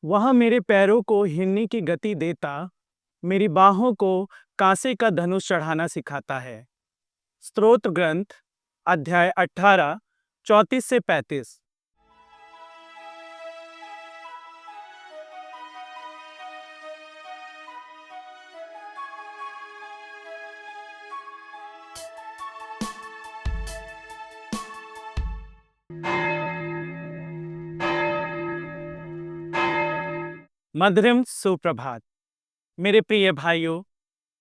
वह मेरे पैरों को हिलने की गति देता, मेरी बाहों को कांसे का धनुष चढ़ाना सिखाता है। स्तोत्र ग्रंथ अध्याय 18 34 से 35। मधुरम सुप्रभात। मेरे प्रिय भाइयों,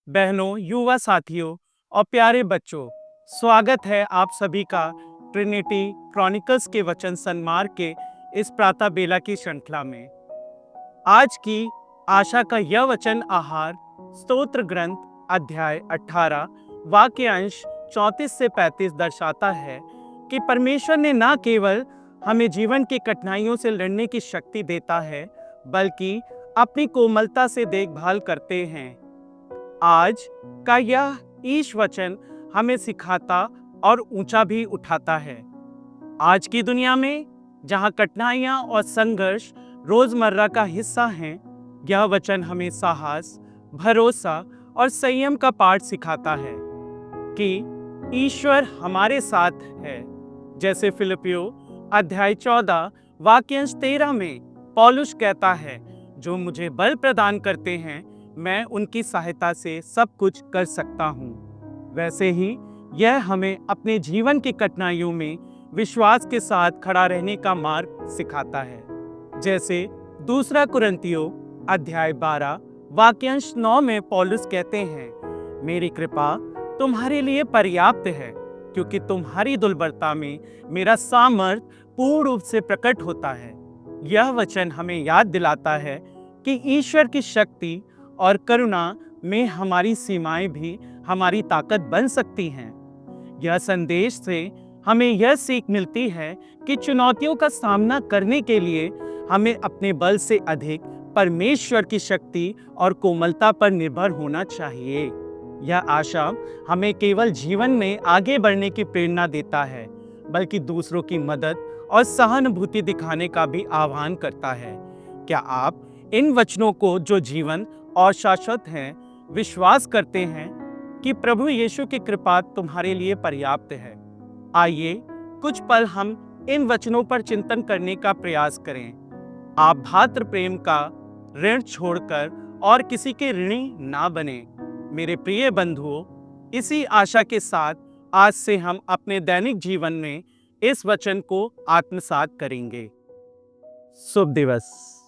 बहनों, युवा साथियों और प्यारे बच्चों, स्वागत है आप सभी का ट्रिनिटी क्रॉनिकल्स के वचन सन्मार्ग के इस प्रातः बेला की श्रृंखला में। आज की आशा का यह वचन आहार स्तोत्र ग्रंथ अध्याय 18 वाक्य अंश 34 से 35 दर्शाता है कि परमेश्वर ने न केवल हमें जीवन की कठिनाइयों से लड़ने की शक्ति देता है, बल्कि अपनी कोमलता से देखभाल करते हैं। आज का यह ईश वचन हमें सिखाता और ऊंचा भी उठाता है। आज की दुनिया में जहां कठिनाइयां और संघर्ष रोजमर्रा का हिस्सा हैं, यह वचन हमें साहस, भरोसा और संयम का पाठ सिखाता है कि ईश्वर हमारे साथ है। जैसे फिलिपियो अध्याय 14 वाक्यांश 13 में पौलुस कहता है, जो मुझे बल प्रदान करते हैं, मैं उनकी सहायता से सब कुछ कर सकता हूँ। वैसे ही यह हमें अपने जीवन की कठिनाइयों में विश्वास के साथ खड़ा रहने का मार्ग सिखाता है। जैसे दूसरा कुरिन्थियों अध्याय 12 वाक्यांश 9 में पौलुस कहते हैं, मेरी कृपा तुम्हारे लिए पर्याप्त है, क्योंकि तुम्हारी दुर्बलता में मेरा सामर्थ पूर्ण रूप से प्रकट होता है। यह वचन हमें याद दिलाता है कि ईश्वर की शक्ति और करुणा में हमारी सीमाएं भी हमारी ताकत बन सकती हैं। यह संदेश से हमें यह सीख मिलती है कि चुनौतियों का सामना करने के लिए हमें अपने बल से अधिक परमेश्वर की शक्ति और कोमलता पर निर्भर होना चाहिए। यह आशा हमें केवल जीवन में आगे बढ़ने की प्रेरणा देता है, बल्कि दूसरों की मदद और सहानुभूति दिखाने का भी आह्वान करता है। क्या आप इन वचनों को, जो जीवन और शाश्वत हैं, विश्वास करते हैं कि प्रभु यीशु की कृपा तुम्हारे लिए पर्याप्त है? आइए कुछ पल हम इन वचनों पर चिंतन करने का प्रयास करें। आप भातृ प्रेम का ऋण छोड़कर और किसी के ऋणी ना बने। मेरे प्रिय बंधुओं, इसी आशा के साथ आज से हम अपने दैनिक जीवन में इस वचन को आत्मसात करेंगे। शुभ दिवस।